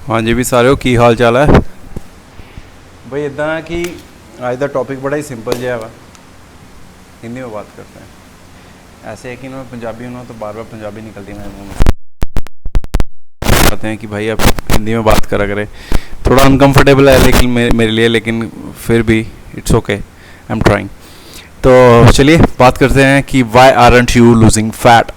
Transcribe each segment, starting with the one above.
हाँ जी भी सारे की हाल चाल है भाई इदा ना कि आज का टॉपिक बड़ा ही सिंपल जहा वा हिंदी में बात करते हैं। ऐसे है कि ना पंजाबी हूँ तो बार बार पंजाबी निकलती मेरे मुँह में। कहते हैं कि भाई आप हिंदी में बात करा करें, थोड़ा अनकंफर्टेबल है लेकिन मेरे लिए, लेकिन फिर भी it's okay, I am trying. तो चलिए बात करते हैं कि why aren't you losing fat.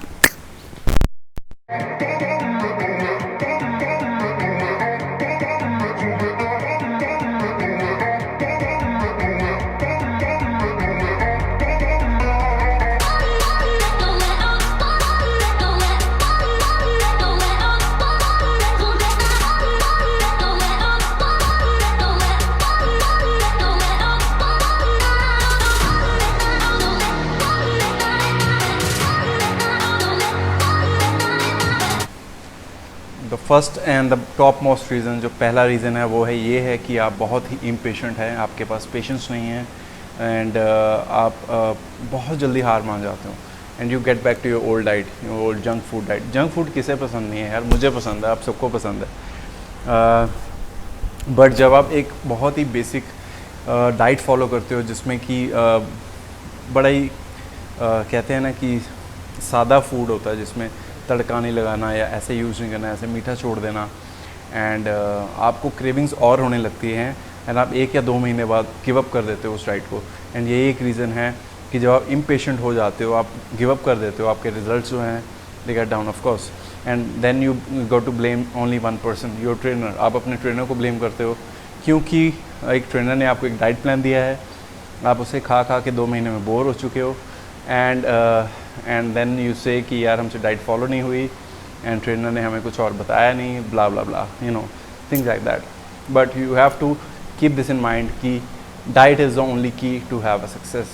The first and the top most reason, जो पहला रीज़न है वो है ये है कि आप बहुत ही इम्पेशेंट हैं, आपके पास पेशेंस नहीं है एंड आप बहुत जल्दी हार मान जाते हो and you get back to your old diet, your old junk food diet. Junk food किसे पसंद नहीं है यार, मुझे पसंद है, आप सबको पसंद है। बट जब आप एक बहुत ही बेसिक डाइट फॉलो करते हो जिसमें कि बड़ा ही कहते हैं ना कि सादा फूड होता है, जिसमें तड़का नहीं लगाना या ऐसे यूज़ नहीं करना, ऐसे मीठा छोड़ देना एंड आपको क्रेविंग्स और होने लगती हैं एंड आप 1 या 2 महीने बाद गिव अप कर देते हो उस डाइट को। एंड यही एक रीज़न है कि जब आप इम्पेशेंट हो जाते हो, आप गिव अप कर देते हो, आपके रिजल्ट्स जो हैं they get down of course. And then you go to blame only one person, your trainer. आप अपने ट्रेनर को ब्लेम करते हो क्योंकि एक ट्रेनर ने आपको एक डाइट प्लान दिया है, आप उसे खा खा के 2 महीने में बोर हो चुके हो एंड देन यू से कि यार हमसे डाइट फॉलो नहीं हुई एंड ट्रेनर ने हमें कुछ और बताया नहीं, blah blah blah, you know, things like that. But you have to keep this in mind कि diet is the only key to have a success.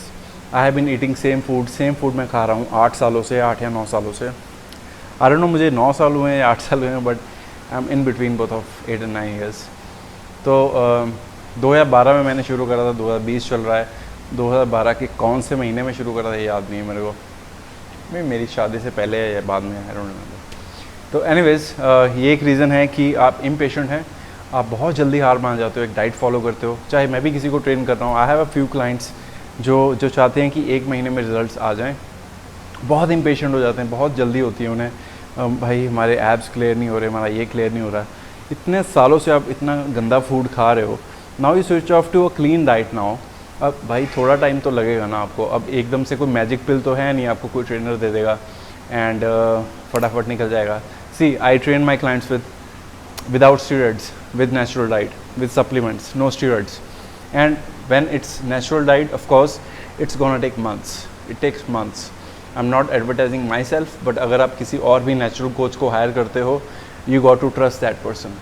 I have been eating same food मैं खा रहा हूँ 8 सालों से, 8 या 9 सालों से। आई डोंट नो मुझे 9 साल हुए हैं या 8 साल हुए हैं, but I am in between both of 8 and 9 years. तो 2012 में मैंने शुरू करा था, 2020 चल रहा है, 2012 के कौन से महीने में शुरू करा था याद नहीं है मेरे को, मेरी शादी से पहले या बाद में, आई डोंट रिमेंबर। तो एनीवेज ये एक रीज़न है कि आप इम्पेशेंट हैं, आप बहुत जल्दी हार मान जाते हो एक डाइट फॉलो करते हो। चाहे मैं भी किसी को ट्रेन कर रहा हूँ, I have a few clients जो चाहते हैं कि 1 महीने में रिजल्ट्स आ जाएँ, बहुत इम्पेशेंट हो जाते हैं, बहुत जल्दी होती है उन्हें, भाई हमारे एब्स क्लियर नहीं हो रहे, हमारा ये क्लियर नहीं हो रहा। इतने सालों से आप इतना गंदा फूड खा रहे हो, now you switch off to a clean diet now. अब भाई थोड़ा टाइम तो लगेगा ना आपको, अब एकदम से कोई मैजिक पिल तो है नहीं आपको कोई ट्रेनर दे देगा एंड फटाफट निकल जाएगा। See I train my clients without steroids, with natural diet, with supplements, no steroids. And when it's natural diet of course it's gonna take months, it takes months. I am not advertising myself, but अगर आप किसी और भी natural coach को higher करते हो, you got to trust that person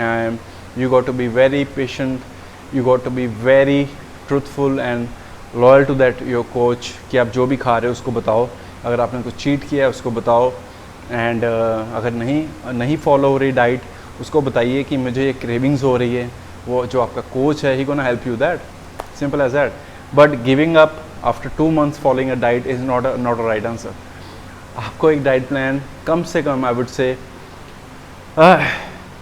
and you got to be very patient, you got to be very truthful and loyal to that your coach कि आप जो भी खा रहे हो उसको बताओ, अगर आपने कुछ चीट किया है उसको बताओ एंड अगर नहीं फॉलो हो रही डाइट उसको बताइए कि मुझे ये क्रेविंग्स हो रही है, वो जो आपका कोच है ही gonna help you that, simple as that. But giving up after 2 months following a diet is not a right answer. आपको एक डाइट प्लान कम से कम, I would say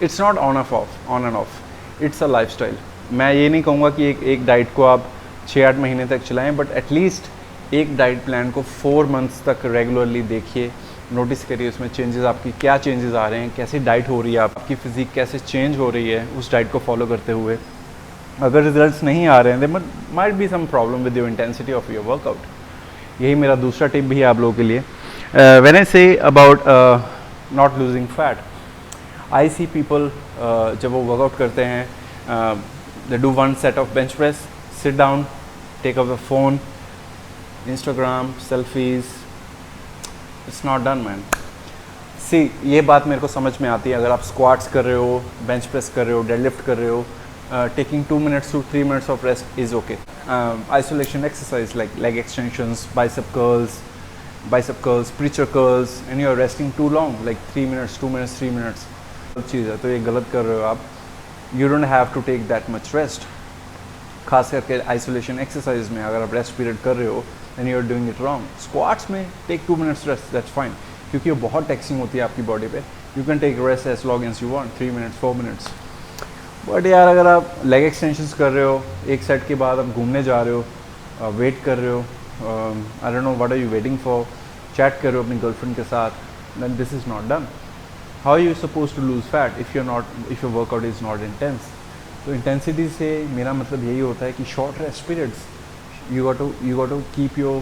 it's not on and off, it's a lifestyle. मैं ये नहीं कहूँगा कि एक डाइट को आप 6-8 महीने तक चलाएं, बट एटलीस्ट एक डाइट प्लान को 4 months तक रेगुलरली देखिए, नोटिस करिए उसमें चेंजेस, आपकी क्या चेंजेस आ रहे हैं, कैसी डाइट हो रही है, आपकी फ़िज़िक कैसे चेंज हो रही है उस डाइट को फॉलो करते हुए। अगर रिजल्ट्स नहीं आ रहे हैं then might be some problem with your intensity of your workout. यही मेरा दूसरा टिप भी है आप लोगों के लिए। When I say about not losing fat, I see people जब वो वर्कआउट करते हैं, they do 1 set of bench press, sit down, take up the phone, Instagram, selfies, it's not done man. See, ये बात मेरे को समझ में आती है, अगर आप स्क्वाट्स कर रहे हो, बेंच प्रेस कर रहे हो, डेडलिफ्ट कर रहे हो, taking 2 minutes to 3 minutes of rest is okay. Isolation exercise like leg extensions, bicep curls, preacher curls, and you are resting too long, like 3 minutes, 2 minutes, 3 minutes. चीज़ है तो ये गलत कर रहे हो आप। You don't have to take that much rest, खास करके आइसोलेशन एक्सरसाइज में अगर आप रेस्ट पीरियड कर रहे हो and you are doing it wrong. Squats में take 2 minutes rest, that's fine, क्योंकि वो बहुत टैक्सिंग होती है आपकी बॉडी पे you can take rest as long as you want, 3 minutes 4 minutes. But यार अगर आप लेग एक्सटेंशंस कर रहे हो, एक सेट के बाद आप घूमने जा रहे हो, वेट कर रहे हो, I don't know what are you waiting for, chat कर रहे हो अपनी गर्लफ्रेंड के साथ, then this is not done. How are you suppose to lose fat if your workout is not intense. तो इंटेंसिटी से मेरा मतलब यही होता है कि short rest periods, you got to keep your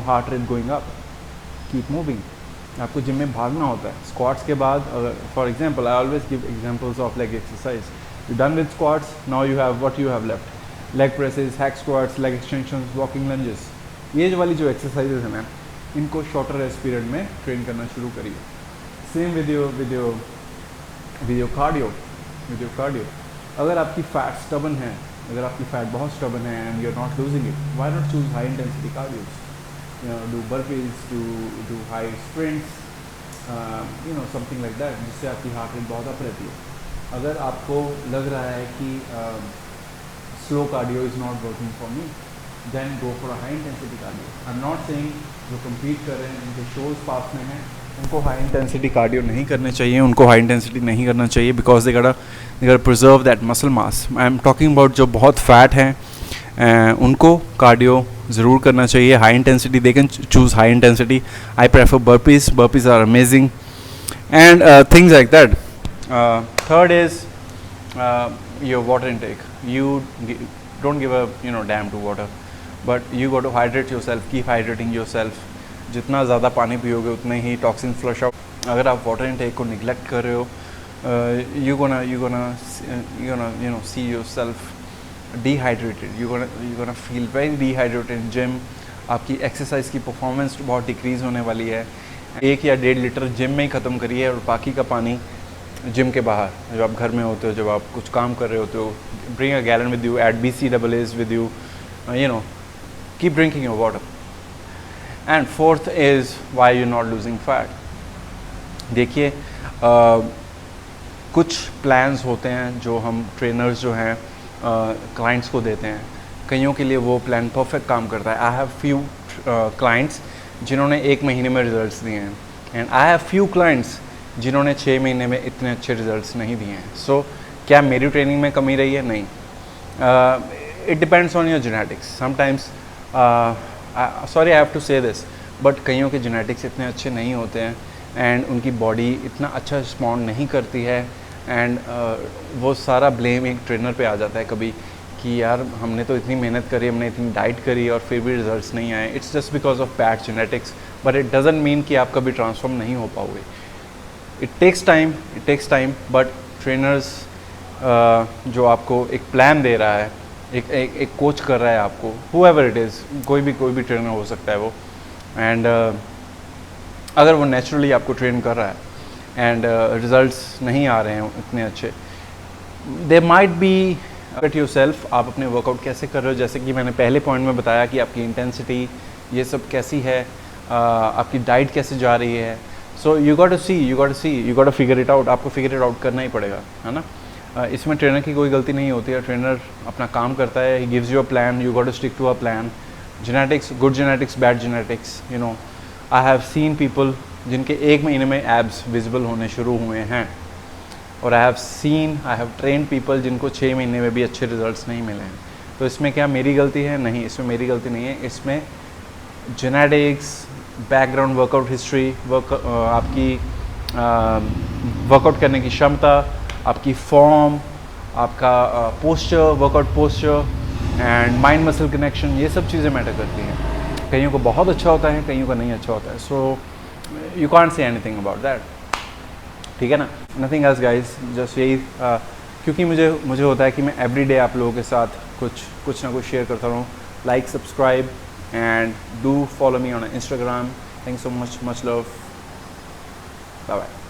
heart rate going up, keep moving। आपको gym में भागना होता है। स्क्वाट्स के बाद for example I always give examples of leg exercise. You done with squats, now you have what you have left, leg presses, hack squats, leg extensions, walking lunges. ये वाली जो एक्सरसाइजेज हैं ना, इनको शॉर्टर रेस्ट पीरियड में train करना शुरू करिए। Same with your cardio. अगर आपकी फैट स्टबन है, अगर आपकी फैट बहुत स्टबन है and you are not losing it, why not choose high intensity cardios, do burpees, do high sprints, something like that, जिससे आपकी हार्ट रेट बहुत अप रहती है। अगर आपको लग रहा है कि slow cardio is not working for me, then go for a high intensity cardio. I am not saying जो कम्पीट कर रहे हैं, उनके शोज़ पास में हैं, उनको हाई इंटेंसिटी कार्डियो नहीं करने चाहिए, उनको हाई इंटेंसिटी नहीं करना चाहिए, because they gotta preserve that muscle mass. I am talking about जो बहुत फैट हैं, उनको कार्डियो ज़रूर करना चाहिए। High intensity they can choose high intensity. I prefer burpees are amazing and things like that. Third is your water intake. You don't give a damn to water, but you got to hydrate yourself, keep hydrating yourself. जितना ज़्यादा पानी पियोगे उतने ही toxin flush out. अगर आप water intake को neglect कर रहे हो, you gonna see yourself dehydrated, you gonna feel very dehydrated in gym. आपकी एक्सरसाइज की परफॉर्मेंस बहुत डिक्रीज़ होने वाली है। 1 या 1.5 लीटर जिम में ही ख़त्म करिए और बाकी का पानी जिम के बाहर, जब आप घर में होते हो, जब आप कुछ काम कर रहे होते हो, bring a gallon with you, eat BCAAs with you, keep drinking your water. And fourth is why you not losing fat. देखिए, कुछ प्लान्स होते हैं जो हम ट्रेनर्स जो हैं क्लाइंट्स को देते हैं। कईयों के लिए वो प्लान परफेक्ट काम करता है। आई हैव फ्यू क्लाइंट्स जिन्होंने 1 महीने में रिजल्ट्स दिए हैं, and I have few clients जिन्होंने 6 महीने में इतने अच्छे रिजल्ट्स नहीं दिए हैं। सो क्या मेरी ट्रेनिंग में कमी रही है? नहीं। It depends on your genetics. Sometimes sorry I have to say this, but कईयों के जेनेटिक्स इतने अच्छे नहीं होते हैं एंड उनकी बॉडी इतना अच्छा रिस्पॉन्ड नहीं करती है, एंड वो सारा ब्लेम एक ट्रेनर पे आ जाता है कभी कि यार हमने तो इतनी मेहनत करी, हमने इतनी डाइट करी और फिर भी रिजल्ट्स नहीं आए। It's just because of bad genetics, but it doesn't mean कि आप कभी ट्रांसफॉर्म नहीं हो पाओगे। It takes time, but trainers जो आपको एक प्लान दे रहा है, एक कोच कर रहा है आपको, whoever it is, कोई भी ट्रेनर हो सकता है वो, एंड अगर वो नेचुरली आपको ट्रेन कर रहा है एंड रिजल्ट्स नहीं आ रहे हैं इतने अच्छे, they might be at yourself. आप अपने वर्कआउट कैसे कर रहे हो, जैसे कि मैंने पहले पॉइंट में बताया कि आपकी इंटेंसिटी ये सब कैसी है, आपकी डाइट कैसे जा रही है। So you got to figure it out. आपको फिगर इट आउट करना ही पड़ेगा, है ना। इसमें ट्रेनर की कोई गलती नहीं होती है। ट्रेनर अपना काम करता है, he gives you a plan, you got to stick to a plan. Genetics, good genetics, bad genetics, I have seen people जिनके 1 महीने में एब्स विजिबल होने शुरू हुए हैं, और आई हैव ट्रेन पीपल जिनको 6 महीने में भी अच्छे रिजल्ट्स नहीं मिले हैं। तो इसमें क्या मेरी गलती है? नहीं, इसमें मेरी गलती नहीं है। इसमें जेनेटिक्स, बैकग्राउंड, वर्कआउट हिस्ट्री, आपकी वर्कआउट करने की क्षमता, आपकी फॉर्म, आपका posture, workout posture and mind muscle connection, ये सब चीज़ें मैटर करती हैं। कईयों को बहुत अच्छा होता है, कईयों का नहीं अच्छा होता है। So you can't say anything about that, ठीक है ना। नथिंग एल्स गाइस, जस्ट यही क्योंकि मुझे होता है कि मैं एवरीडे आप लोगों के साथ कुछ ना कुछ शेयर करता रहूँ। Like, subscribe and do follow me on Instagram. Thanks so much love. Bye bye.